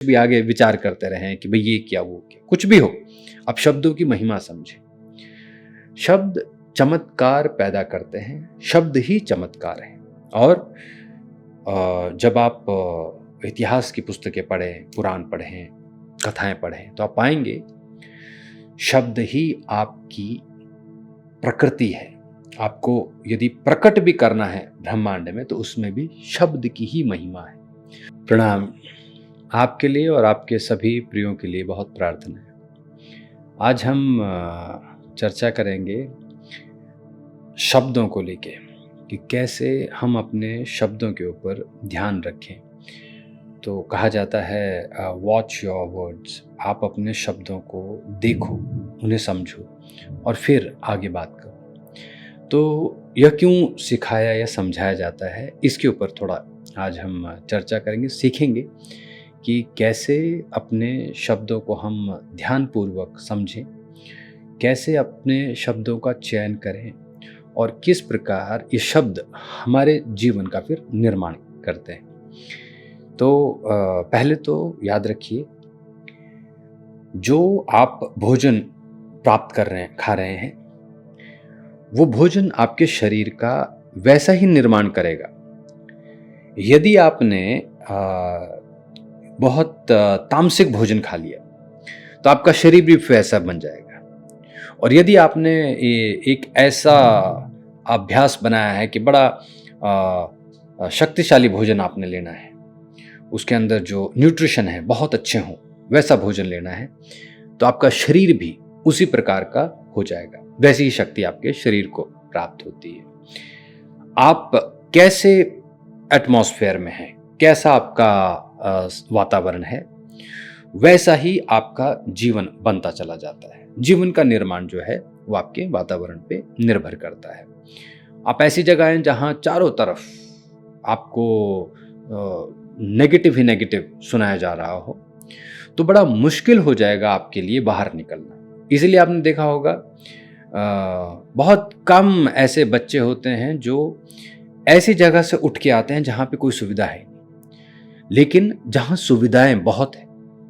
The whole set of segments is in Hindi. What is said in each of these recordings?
भी आगे विचार करते रहें कि भाई ये क्या वो क्या, कुछ भी हो, आप शब्दों की महिमा समझें। शब्द चमत्कार पैदा करते हैं, शब्द ही चमत्कार हैं। और जब आप इतिहास की पुस्तकें पढ़ें, पुराण पढ़ें, कथाएं पढ़ें, तो आप पाएंगे शब्द ही आपकी प्रकृति है। आपको यदि प्रकट भी करना है ब्रह्मांड में, तो उसमें भी शब्द की ही महिमा है। प्रणाम। आपके लिए और आपके सभी प्रियों के लिए बहुत प्रार्थना है। आज हम चर्चा करेंगे शब्दों को लेके कि कैसे हम अपने शब्दों के ऊपर ध्यान रखें। तो कहा जाता है वॉच योर वर्ड्स, आप अपने शब्दों को देखो, उन्हें समझो और फिर आगे बात करो। तो यह क्यों सिखाया या समझाया जाता है, इसके ऊपर थोड़ा आज हम चर्चा करेंगे, सीखेंगे कि कैसे अपने शब्दों को हम ध्यानपूर्वक समझें, कैसे अपने शब्दों का चयन करें और किस प्रकार ये शब्द हमारे जीवन का फिर निर्माण करते हैं। तो पहले तो याद रखिए, जो आप भोजन प्राप्त कर रहे हैं, खा रहे हैं, वो भोजन आपके शरीर का वैसा ही निर्माण करेगा। यदि आपने बहुत तामसिक भोजन खा लिया तो आपका शरीर भी वैसा बन जाएगा। और यदि आपने एक ऐसा अभ्यास बनाया है कि बड़ा शक्तिशाली भोजन आपने लेना है, उसके अंदर जो न्यूट्रिशन है बहुत अच्छे हों, वैसा भोजन लेना है, तो आपका शरीर भी उसी प्रकार का हो जाएगा, वैसी ही शक्ति आपके शरीर को प्राप्त होती है। आप कैसे एटमॉस्फेयर में हैं, कैसा आपका वातावरण है, वैसा ही आपका जीवन बनता चला जाता है। जीवन का निर्माण जो है वो आपके वातावरण पे निर्भर करता है। आप ऐसी जगह हैं जहाँ चारों तरफ आपको नेगेटिव ही नेगेटिव सुनाया जा रहा हो, तो बड़ा मुश्किल हो जाएगा आपके लिए बाहर निकलना। इसलिए आपने देखा होगा बहुत कम ऐसे बच्चे होते हैं जो ऐसी जगह से उठ के आते हैं जहाँ पे कोई सुविधा है, लेकिन जहाँ सुविधाएं बहुत है,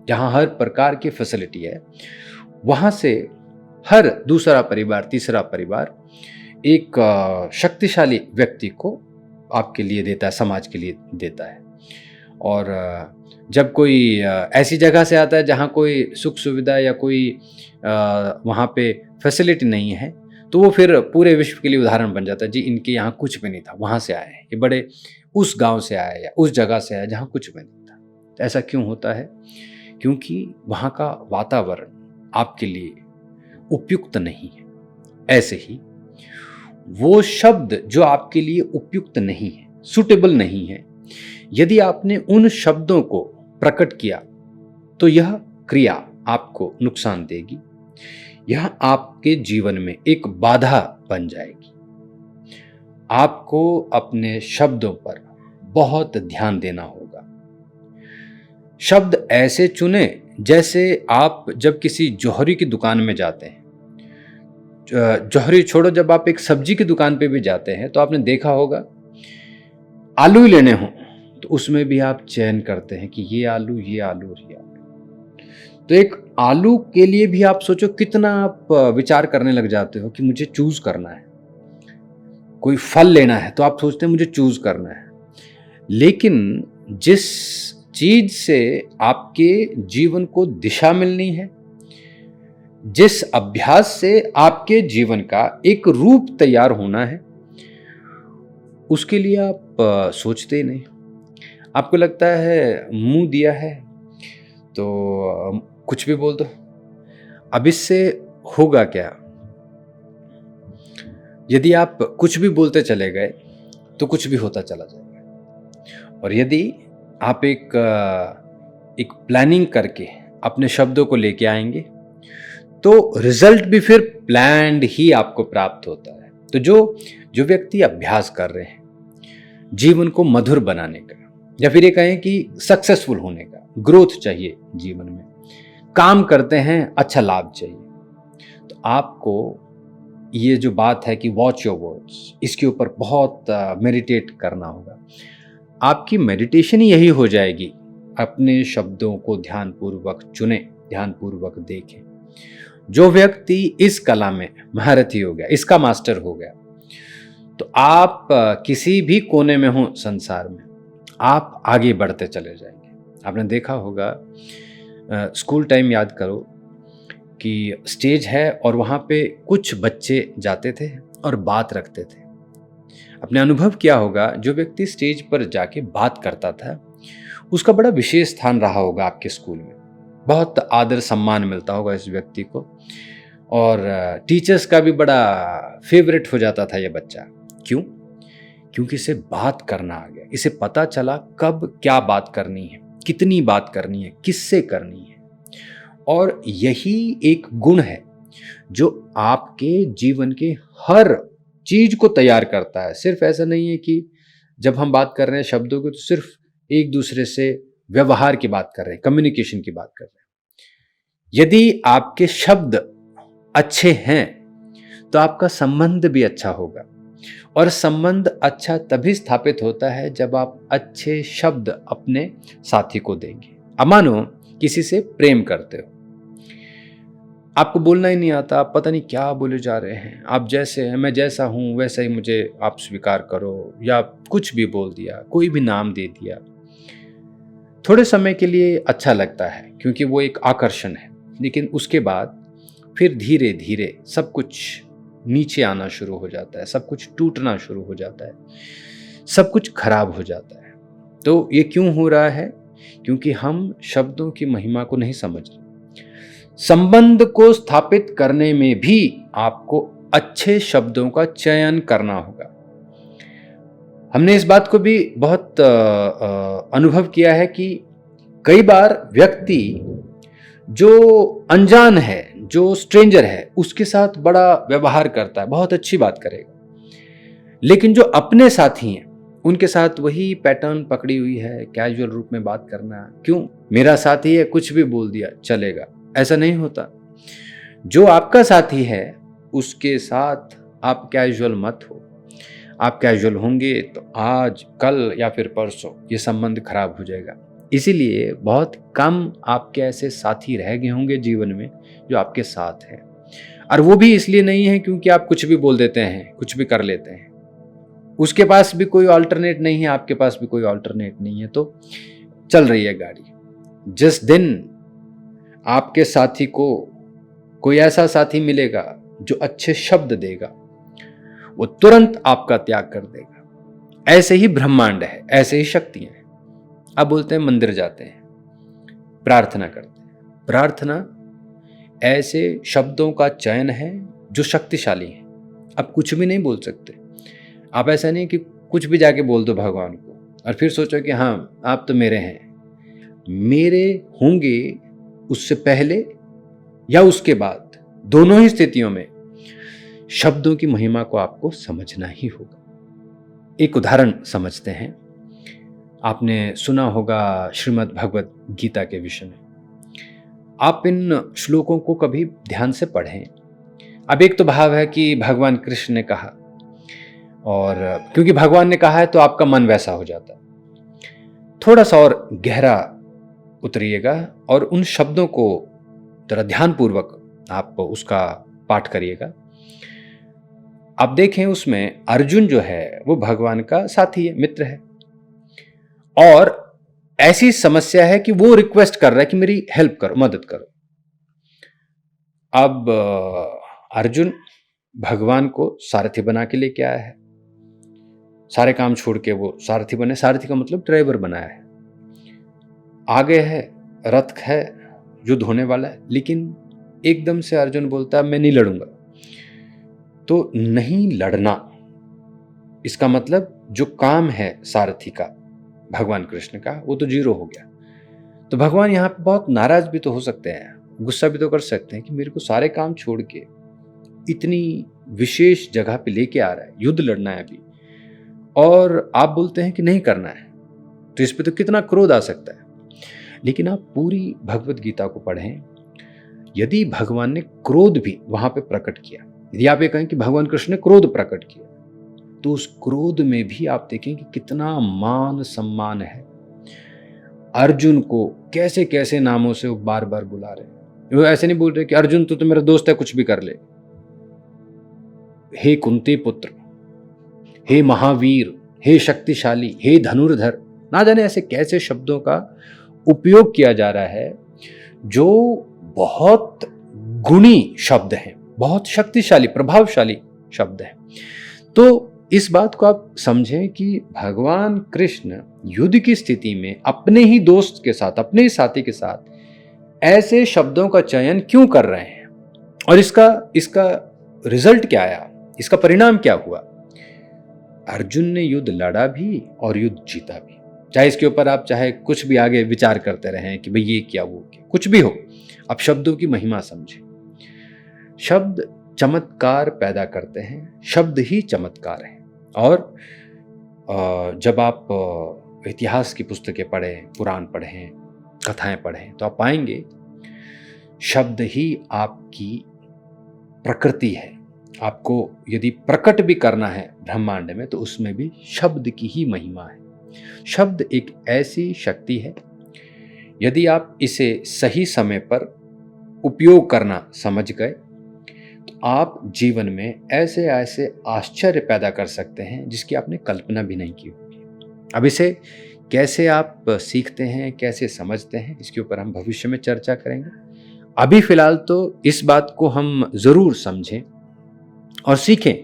जहाँ हर प्रकार की फैसिलिटी है, वहाँ से हर दूसरा परिवार, तीसरा परिवार एक शक्तिशाली व्यक्ति को आपके लिए देता है, समाज के लिए देता है। और जब कोई ऐसी जगह से आता है जहाँ कोई सुख सुविधा या कोई वहाँ पे फैसिलिटी नहीं है, तो वो फिर पूरे विश्व के लिए उदाहरण बन जाता है। जी, इनके यहाँ कुछ भी नहीं था, वहाँ से आए हैं, ये बड़े उस गांव से आए या उस जगह से आए जहाँ कुछ भी नहीं था। तो ऐसा क्यों होता है? क्योंकि वहाँ का वातावरण आपके लिए उपयुक्त नहीं है। ऐसे ही वो शब्द जो आपके लिए उपयुक्त नहीं है, सुटेबल नहीं है, यदि आपने उन शब्दों को प्रकट किया तो यह क्रिया आपको नुकसान देगी, यह आपके जीवन में एक बाधा बन जाएगी। आपको अपने शब्दों पर बहुत ध्यान देना होगा। शब्द ऐसे चुने जैसे आप जब किसी जौहरी की दुकान में जाते हैं, जौहरी छोड़ो, जब आप एक सब्जी की दुकान पे भी जाते हैं तो आपने देखा होगा आलू ही लेने हों तो उसमें भी आप चयन करते हैं कि ये आलू, ये आलू और ये आलू। तो एक आलू के लिए भी आप सोचो कितना आप विचार करने लग जाते हो कि मुझे चूज करना है। कोई फल लेना है तो आप सोचते हैं मुझे चूज करना है। लेकिन जिस चीज से आपके जीवन को दिशा मिलनी है, जिस अभ्यास से आपके जीवन का एक रूप तैयार होना है, उसके लिए आप सोचते ही नहीं। आपको लगता है मुंह दिया है तो कुछ भी बोल दो। अब इससे होगा क्या? यदि आप कुछ भी बोलते चले गए तो कुछ भी होता चला जाएगा। और यदि आप एक प्लानिंग करके अपने शब्दों को लेके आएंगे तो रिजल्ट भी फिर प्लान्ड ही आपको प्राप्त होता है। तो जो व्यक्ति अभ्यास कर रहे हैं जीवन को मधुर बनाने का, या फिर ये कहें कि सक्सेसफुल होने का, ग्रोथ चाहिए जीवन में, काम करते हैं, अच्छा लाभ चाहिए, तो आपको ये जो बात है कि वॉच योर वर्ड्स, इसके ऊपर बहुत मेडिटेट करना होगा। आपकी मेडिटेशन ही यही हो जाएगी अपने शब्दों को ध्यानपूर्वक चुने, ध्यानपूर्वक देखें। जो व्यक्ति इस कला में महारथी हो गया, इसका मास्टर हो गया, तो आप किसी भी कोने में हो संसार में, आप आगे बढ़ते चले जाएंगे। आपने देखा होगा, स्कूल टाइम याद करो कि स्टेज है और वहाँ पे कुछ बच्चे जाते थे और बात रखते थे। अपने अनुभव किया होगा, जो व्यक्ति स्टेज पर जाके बात करता था उसका बड़ा विशेष स्थान रहा होगा आपके स्कूल में, बहुत आदर सम्मान मिलता होगा इस व्यक्ति को, और टीचर्स का भी बड़ा फेवरेट हो जाता था ये बच्चा। क्यों? क्योंकि इसे बात करना आ गया, इसे पता चला कब क्या बात करनी है, कितनी बात करनी है, किससे करनी है। और यही एक गुण है जो आपके जीवन के हर चीज को तैयार करता है। सिर्फ ऐसा नहीं है कि जब हम बात कर रहे हैं शब्दों की, तो सिर्फ एक दूसरे से व्यवहार की बात कर रहे हैं, कम्युनिकेशन की बात कर रहे हैं। यदि आपके शब्द अच्छे हैं तो आपका संबंध भी अच्छा होगा, और संबंध अच्छा तभी स्थापित होता है जब आप अच्छे शब्द अपने साथी को देंगे। अब मानो किसी से प्रेम करते हो, आपको बोलना ही नहीं आता, आप पता नहीं क्या बोले जा रहे हैं, आप जैसे हैं, मैं जैसा हूं वैसा ही मुझे आप स्वीकार करो, या कुछ भी बोल दिया, कोई भी नाम दे दिया। थोड़े समय के लिए अच्छा लगता है क्योंकि वो एक आकर्षण है, लेकिन उसके बाद फिर धीरे धीरे सब कुछ नीचे आना शुरू हो जाता है, सब कुछ टूटना शुरू हो जाता है, सब कुछ खराब हो जाता है। तो ये क्यों हो रहा है? क्योंकि हम शब्दों की महिमा को नहीं समझ रहे। संबंध को स्थापित करने में भी आपको अच्छे शब्दों का चयन करना होगा। हमने इस बात को भी बहुत अनुभव किया है कि कई बार व्यक्ति जो अनजान है, जो स्ट्रेंजर है, उसके साथ बड़ा व्यवहार करता है, बहुत अच्छी बात करेगा, लेकिन जो अपने साथी हैं उनके साथ वही पैटर्न पकड़ी हुई है, कैजुअल रूप में बात करना। क्यों? मेरा साथी है, कुछ भी बोल दिया चलेगा, ऐसा नहीं होता। जो आपका साथी है उसके साथ आप कैजुअल मत हो। आप कैजुअल होंगे तो आज, कल या फिर परसों ये संबंध खराब हो जाएगा। इसीलिए बहुत कम आपके ऐसे साथी रह गए होंगे जीवन में जो आपके साथ हैं, और वो भी इसलिए नहीं है क्योंकि आप कुछ भी बोल देते हैं, कुछ भी कर लेते हैं। उसके पास भी कोई ऑल्टरनेट नहीं है, आपके पास भी कोई ऑल्टरनेट नहीं है, तो चल रही है गाड़ी। जिस दिन आपके साथी को कोई ऐसा साथी मिलेगा जो अच्छे शब्द देगा, वो तुरंत आपका त्याग कर देगा। ऐसे ही ब्रह्मांड है, ऐसे ही शक्तियां हैं। अब बोलते हैं मंदिर जाते हैं, प्रार्थना करते हैं। प्रार्थना ऐसे शब्दों का चयन है जो शक्तिशाली है। अब कुछ भी नहीं बोल सकते आप, ऐसा नहीं कि कुछ भी जाके बोल दो भगवान को और फिर सोचो कि हाँ आप तो मेरे हैं। मेरे होंगे उससे पहले या उसके बाद, दोनों ही स्थितियों में शब्दों की महिमा को आपको समझना ही होगा। एक उदाहरण समझते हैं। आपने सुना होगा श्रीमद् भगवत गीता के विषय में। आप इन श्लोकों को कभी ध्यान से पढ़ें। अब एक तो भाव है कि भगवान कृष्ण ने कहा, और क्योंकि भगवान ने कहा है तो आपका मन वैसा हो जाता है। थोड़ा सा और गहरा उतरिएगा और उन शब्दों को जरा ध्यानपूर्वक आप उसका पाठ करिएगा। आप देखें उसमें अर्जुन जो है वो भगवान का साथी है, मित्र है, और ऐसी समस्या है कि वो रिक्वेस्ट कर रहा है कि मेरी हेल्प करो, मदद करो। अब अर्जुन भगवान को सारथी बना के लेके आया है, सारे काम छोड़ के वो सारथी बने। सारथी का मतलब ड्राइवर बनाया है। आगे है रथ है, युद्ध होने वाला है, लेकिन एकदम से अर्जुन बोलता है मैं नहीं लड़ूंगा। तो नहीं लड़ना, इसका मतलब जो काम है सारथी का, भगवान कृष्ण का, वो तो जीरो हो गया। तो भगवान यहाँ पे बहुत नाराज भी तो हो सकते हैं, गुस्सा भी तो कर सकते हैं कि मेरे को सारे काम छोड़ के इतनी विशेष जगह पे लेके आ रहा है, युद्ध लड़ना है अभी, और आप बोलते हैं कि नहीं करना है। तो इस पे तो कितना क्रोध आ सकता है। लेकिन आप पूरी भगवत गीता को पढ़ें, यदि भगवान ने क्रोध भी वहां पे प्रकट किया, यदि आप ये कहें कि भगवान कृष्ण ने क्रोध प्रकट किया, तो उस क्रोध में भी आप देखें कि कितना मान सम्मान है। अर्जुन को कैसे कैसे नामों से वो बार बार बुला रहे हैं। वो ऐसे नहीं बोल रहे कि अर्जुन तो मेरा दोस्त है, कुछ भी कर ले। हे कुंती पुत्र, हे महावीर, हे शक्तिशाली, हे धनुर्धर, ना जाने ऐसे कैसे शब्दों का उपयोग किया जा रहा है जो बहुत गुणी शब्द हैं, बहुत शक्तिशाली प्रभावशाली शब्द हैं। तो इस बात को आप समझें कि भगवान कृष्ण युद्ध की स्थिति में अपने ही दोस्त के साथ, अपने ही साथी के साथ ऐसे शब्दों का चयन क्यों कर रहे हैं, और इसका रिजल्ट क्या आया, इसका परिणाम क्या हुआ। अर्जुन ने युद्ध लड़ा भी और युद्ध जीता भी। चाहे इसके ऊपर आप चाहे कुछ भी आगे विचार करते रहें कि भाई ये क्या वो क्या, कुछ भी हो, अब शब्दों की महिमा समझें। शब्द चमत्कार पैदा करते हैं, शब्द ही चमत्कार है। और जब आप इतिहास की पुस्तकें पढ़ें, पुराण पढ़ें, कथाएं पढ़ें, तो आप पाएंगे शब्द ही आपकी प्रकृति है। आपको यदि प्रकट भी करना है ब्रह्मांड में, तो उसमें भी शब्द की ही महिमा है। शब्द एक ऐसी शक्ति है, यदि आप इसे सही समय पर उपयोग करना समझ गए तो आप जीवन में ऐसे ऐसे आश्चर्य पैदा कर सकते हैं जिसकी आपने कल्पना भी नहीं की होगी। अब इसे कैसे आप सीखते हैं, कैसे समझते हैं, इसके ऊपर हम भविष्य में चर्चा करेंगे। अभी फिलहाल तो इस बात को हम ज़रूर समझें और सीखें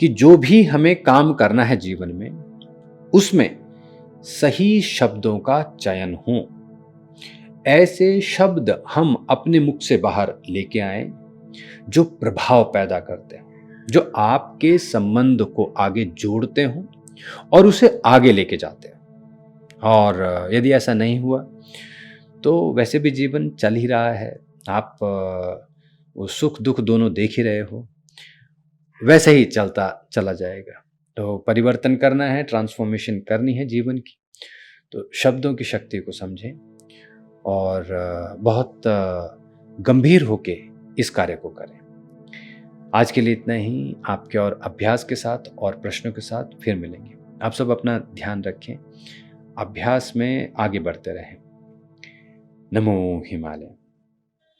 कि जो भी हमें काम करना है जीवन में, उसमें सही शब्दों का चयन हो। ऐसे शब्द हम अपने मुख से बाहर लेके आएं जो प्रभाव पैदा करते हैं, जो आपके संबंध को आगे जोड़ते हों और उसे आगे लेके जाते हैं। और यदि ऐसा नहीं हुआ तो वैसे भी जीवन चल ही रहा है, आप वो सुख दुख दोनों देख ही रहे हो, वैसे ही चलता चला जाएगा। तो परिवर्तन करना है, ट्रांसफॉर्मेशन करनी है जीवन की, तो शब्दों की शक्ति को समझें और बहुत गंभीर होके इस कार्य को करें। आज के लिए इतना ही। आपके और अभ्यास के साथ और प्रश्नों के साथ फिर मिलेंगे। आप सब अपना ध्यान रखें, अभ्यास में आगे बढ़ते रहें। नमो हिमालय।